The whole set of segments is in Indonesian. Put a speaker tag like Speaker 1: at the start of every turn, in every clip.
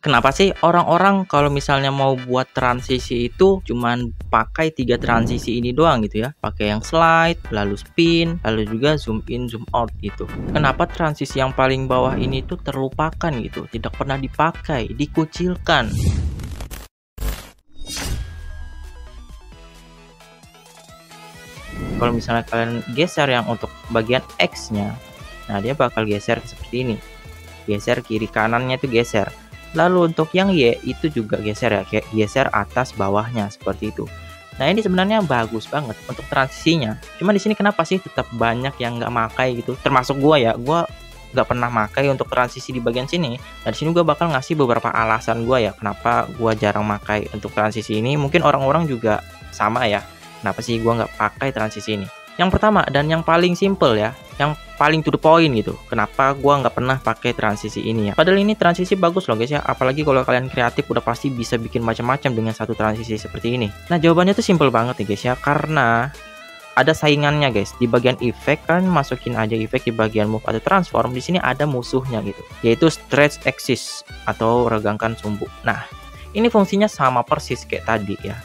Speaker 1: Kenapa sih orang-orang kalau misalnya mau buat transisi itu cuman pakai 3 transisi ini doang gitu ya? Pakai yang slide, lalu spin, lalu juga zoom in, zoom out gitu. Kenapa transisi yang paling bawah ini tuh terlupakan gitu? Tidak pernah dipakai, dikucilkan. Kalau misalnya kalian geser yang untuk bagian X-nya, nah dia bakal geser seperti ini. Geser kiri kanannya itu geser. Lalu untuk yang Y itu juga geser ya, kayak geser atas bawahnya seperti itu. Nah ini sebenarnya bagus banget untuk transisinya. Cuma di sini kenapa sih tetap banyak yang nggak makai gitu? Termasuk gua ya, gua nggak pernah makai untuk transisi di bagian sini. Nah di sini gua bakal ngasih beberapa alasan gua ya, kenapa gua jarang makai untuk transisi ini. Mungkin orang-orang juga sama ya. Kenapa sih gua nggak pakai transisi ini? Yang pertama dan yang paling simple ya, yang paling to the point gitu. Kenapa gua nggak pernah pakai transisi ini ya? Padahal ini transisi bagus loh guys ya. Apalagi kalau kalian kreatif udah pasti bisa bikin macam-macam dengan satu transisi seperti ini. Nah jawabannya tuh simple banget nih guys ya. Karena ada saingannya guys. Di bagian efek kan masukin aja efek di bagian move atau transform. Di sini ada musuhnya gitu, yaitu stretch axis atau regangkan sumbu. Nah ini fungsinya sama persis kayak tadi ya.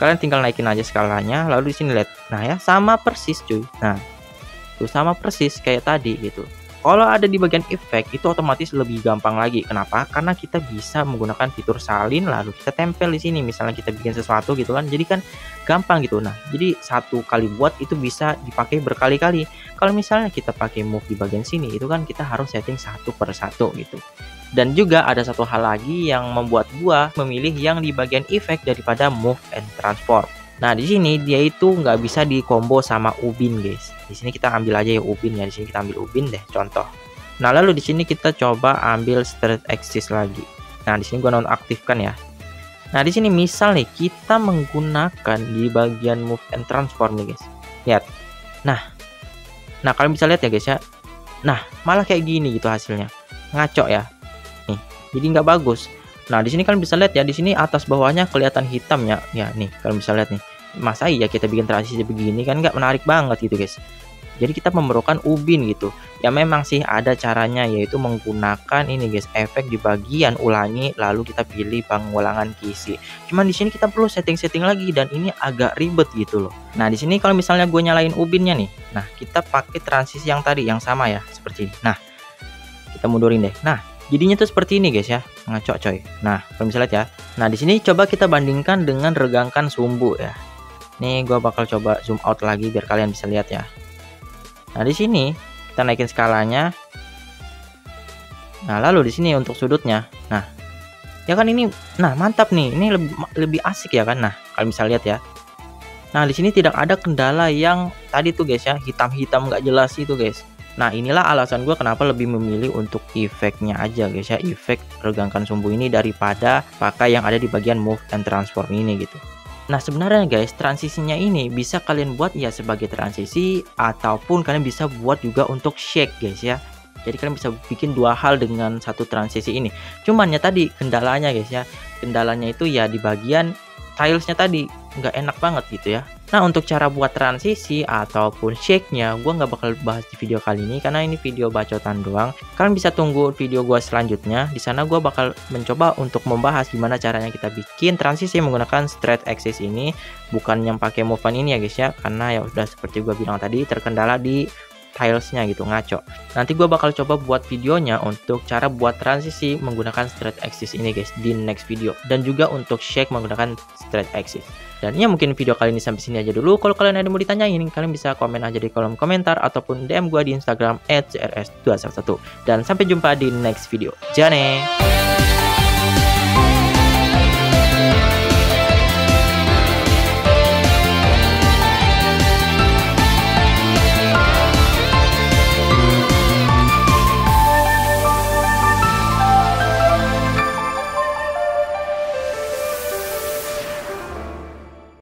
Speaker 1: Kalian tinggal naikin aja skalanya, lalu di sini lihat. Nah ya, sama persis cuy. Nah, tuh sama persis kayak tadi gitu. Kalau ada di bagian efek itu otomatis lebih gampang lagi. Kenapa? Karena kita bisa menggunakan fitur salin lalu kita tempel di sini. Misalnya kita bikin sesuatu gitu kan. Jadi kan gampang gitu. Nah, jadi satu kali buat itu bisa dipakai berkali-kali. Kalau misalnya kita pakai move di bagian sini, itu kan kita harus setting satu per satu gitu. Dan juga ada satu hal lagi yang membuat gua memilih yang di bagian efek daripada move and transform. Nah di sini dia itu nggak bisa di combo sama ubin guys. Di sini kita ambil aja ya ubin ya. Di sini kita ambil ubin deh contoh. Nah lalu di sini kita coba ambil stretch axis lagi. Nah di sini gua nonaktifkan ya. Nah di sini misal nih kita menggunakan di bagian move and transform nih guys. Lihat. Nah kalian bisa lihat ya guys ya. Nah malah kayak gini gitu hasilnya. Ngaco ya. Jadi nggak bagus. Nah di sini kalian bisa lihat ya, di sini atas bawahnya kelihatan hitamnya ya. Nih kalian bisa lihat nih, masa iya kita bikin transisi begini kan nggak menarik banget gitu guys. Jadi kita memerlukan ubin gitu ya. Memang sih ada caranya, yaitu menggunakan ini guys, efek di bagian ulangi lalu kita pilih pengulangan kisi. Cuman di sini kita perlu setting-setting lagi dan ini agak ribet gitu loh. Nah di sini kalau misalnya gue nyalain ubinnya nih, nah kita pakai transisi yang tadi yang sama ya seperti ini. Nah kita mundurin deh. Nah jadinya tuh seperti ini guys ya, ngaco coy. Nah kalau misalnya lihat ya, nah di sini coba kita bandingkan dengan regangkan sumbu ya. Nih gua bakal coba zoom out lagi biar kalian bisa lihat ya. Nah di sini kita naikin skalanya. Nah lalu di sini untuk sudutnya, nah ya kan ini, nah mantap nih, ini lebih asik ya kan. Nah kalian bisa lihat ya. Nah di sini tidak ada kendala yang tadi tuh guys ya, hitam-hitam nggak jelas itu guys. Nah inilah alasan gue kenapa lebih memilih untuk efeknya aja guys ya, efek regangkan sumbu ini daripada pakai yang ada di bagian move and transform ini gitu. Nah sebenarnya guys, transisinya ini bisa kalian buat ya sebagai transisi, ataupun kalian bisa buat juga untuk shake guys ya. Jadi kalian bisa bikin dua hal dengan satu transisi ini. Cuman ya tadi kendalanya guys ya, kendalanya itu ya di bagian tilesnya tadi nggak enak banget gitu ya. Nah untuk cara buat transisi ataupun shake-nya gue nggak bakal bahas di video kali ini karena ini video bacotan doang. Kalian bisa tunggu video gue selanjutnya. Di sana gue bakal mencoba untuk membahas gimana caranya kita bikin transisi menggunakan stretch axis ini, bukan yang pakai move-an ini ya guys ya. Karena ya udah seperti gue bilang tadi, terkendala di tilesnya gitu, ngaco. Nanti gue bakal coba buat videonya untuk cara buat transisi menggunakan stretch axis ini guys di next video, dan juga untuk shake menggunakan stretch axis. Dan ya mungkin video kali ini sampai sini aja dulu. Kalau kalian ada yang mau ditanyain, kalian bisa komen aja di kolom komentar ataupun DM gue di Instagram @crs211. Dan sampai jumpa di next video. Jane.